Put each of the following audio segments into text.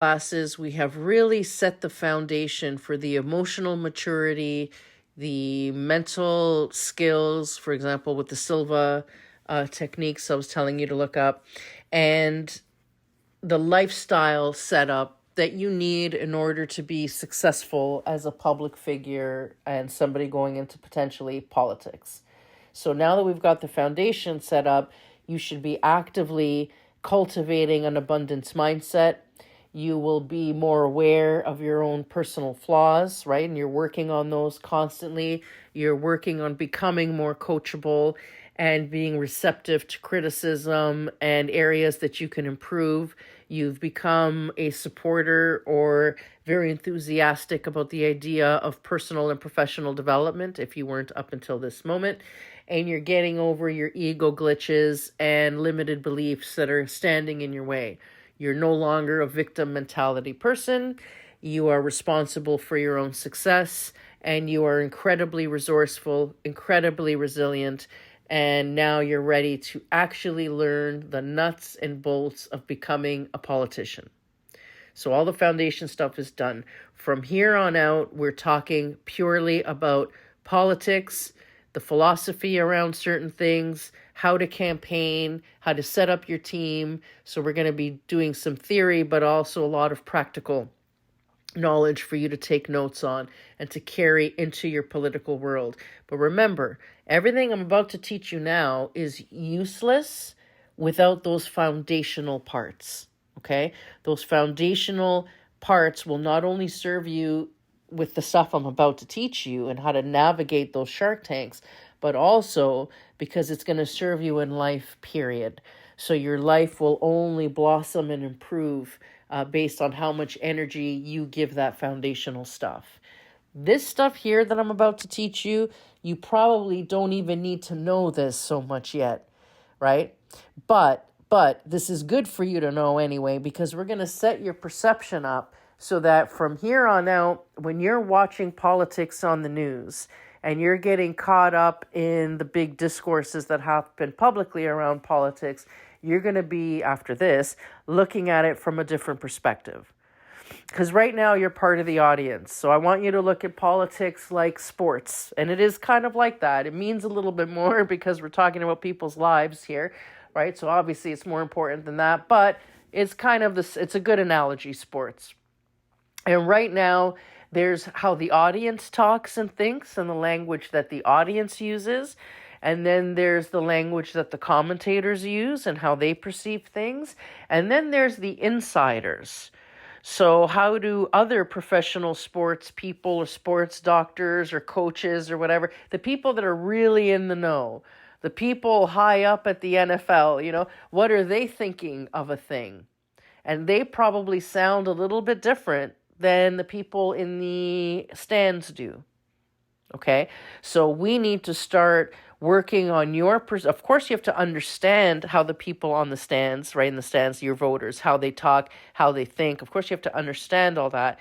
classes, we have really set the foundation for the emotional maturity, the mental skills, for example, with the Silva techniques I was telling you to look up, and the lifestyle setup that you need in order to be successful as a public figure and somebody going into potentially politics. So now that we've got the foundation set up, you should be actively cultivating an abundance mindset. You will be more aware of your own personal flaws, right? And you're working on those constantly. You're working on becoming more coachable and being receptive to criticism and areas that you can improve. You've become a supporter or very enthusiastic about the idea of personal and professional development, if you weren't up until this moment. And you're getting over your ego glitches and limited beliefs that are standing in your way. You're no longer a victim mentality person. You are responsible for your own success, and you are incredibly resourceful, incredibly resilient, and now you're ready to actually learn the nuts and bolts of becoming a politician. So all the foundation stuff is done. From here on out, we're talking purely about politics, the philosophy around certain things, how to campaign, how to set up your team. So we're going to be doing some theory, but also a lot of practical knowledge for you to take notes on and to carry into your political world. But remember, everything I'm about to teach you now is useless without those foundational parts. Okay? Those foundational parts will not only serve you with the stuff I'm about to teach you and how to navigate those shark tanks, but also because it's going to serve you in life, period. So your life will only blossom and improve based on how much energy you give that foundational stuff. This stuff here that I'm about to teach you, you probably don't even need to know this so much yet, right? But this is good for you to know anyway, because we're going to set your perception up so that from here on out, when you're watching politics on the news and you're getting caught up in the big discourses that happen publicly around politics, you're going to be, after this, looking at it from a different perspective. Because right now you're part of the audience. So I want you to look at politics like sports. And it is kind of like that. It means a little bit more because we're talking about people's lives here, right? So obviously it's more important than that. But it's kind of this, it's a good analogy, sports. And right now, there's how the audience talks and thinks and the language that the audience uses. And then there's the language that the commentators use and how they perceive things. And then there's the insiders. So how do other professional sports people or sports doctors or coaches or whatever, the people that are really in the know, the people high up at the NFL, what are they thinking of a thing? And they probably sound a little bit different than the people in the stands do. Okay? So we need to start working on of course, you have to understand how the people on the stands, right, in the stands, your voters, how they talk, how they think. Of course, you have to understand all that.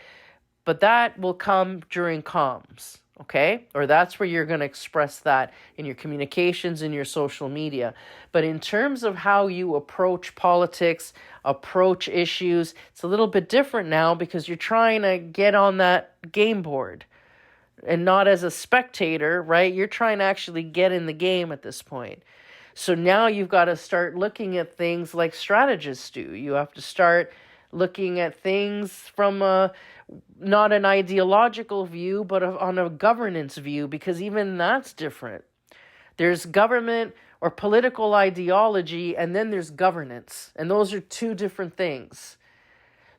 But that will come during comms, okay? Or that's where you're going to express that in your communications, in your social media. But in terms of how you approach politics, approach issues, it's a little bit different now because you're trying to get on that game board and not as a spectator, right? You're trying to actually get in the game at this point. So now you've got to start looking at things like strategists do. You have to start looking at things from not an ideological view, but on a governance view, because even that's different. There's government or political ideology, and then there's governance. And those are two different things.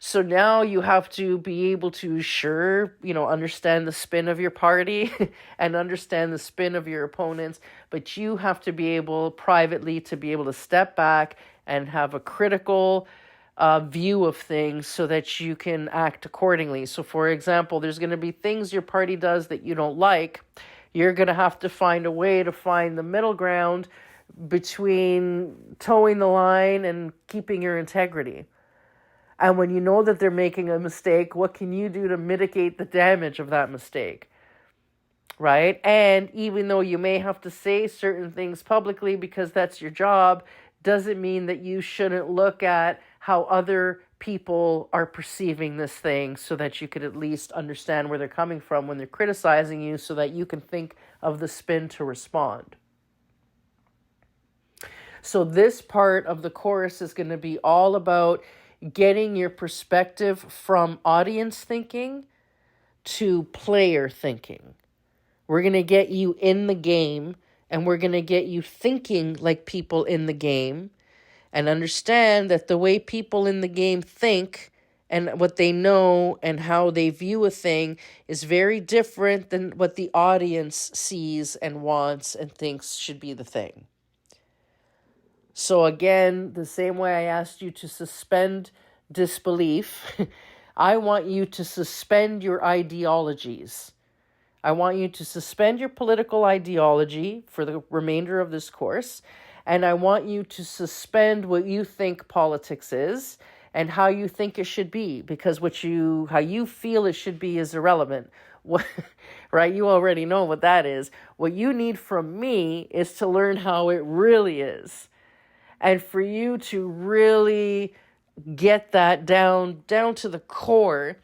So now you have to be able to understand the spin of your party and understand the spin of your opponents, but you have to be able privately to be able to step back and have a critical view of things so that you can act accordingly. So for example, there's going to be things your party does that you don't like. You're going to have to find a way to find the middle ground between towing the line and keeping your integrity. And when you know that they're making a mistake, what can you do to mitigate the damage of that mistake? Right? And even though you may have to say certain things publicly because that's your job, doesn't mean that you shouldn't look at how other people are perceiving this thing, so that you could at least understand where they're coming from when they're criticizing you, so that you can think of the spin to respond. So this part of the course is going to be all about getting your perspective from audience thinking to player thinking. We're going to get you in the game, and we're going to get you thinking like people in the game, and understand that the way people in the game think and what they know and how they view a thing is very different than what the audience sees and wants and thinks should be the thing. So again, the same way I asked you to suspend disbelief, I want you to suspend your ideologies. I want you to suspend your political ideology for the remainder of this course, and I want you to suspend what you think politics is and how you think it should be, because how you feel it should be is irrelevant. Right? You already know what that is. What you need from me is to learn how it really is. And for you to really get that down to the core,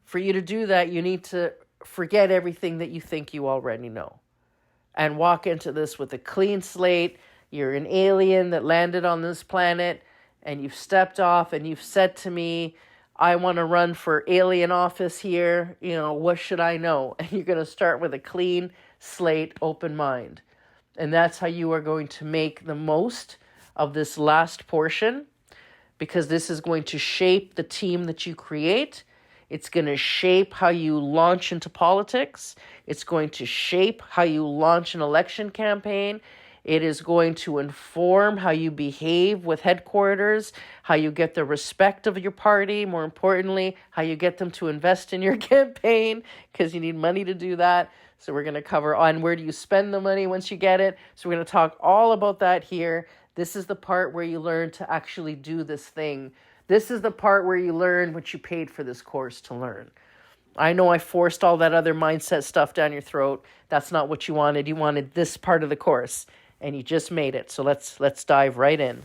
for you to do that, you need to forget everything that you think you already know and walk into this with a clean slate. You're an alien that landed on this planet, and you've stepped off and you've said to me, I want to run for alien office here. What should I know? And you're going to start with a clean slate, open mind. And that's how you are going to make the most of this last portion, because this is going to shape the team that you create. It's going to shape how you launch into politics. It's going to shape how you launch an election campaign. It is going to inform how you behave with headquarters, how you get the respect of your party, more importantly, how you get them to invest in your campaign, because you need money to do that. So we're going to cover on where do you spend the money once you get it. So we're going to talk all about that here. This is the part where you learn to actually do this thing. This is the part where you learn what you paid for this course to learn. I know I forced all that other mindset stuff down your throat. That's not what you wanted. You wanted this part of the course, and you just made it. So let's dive right in.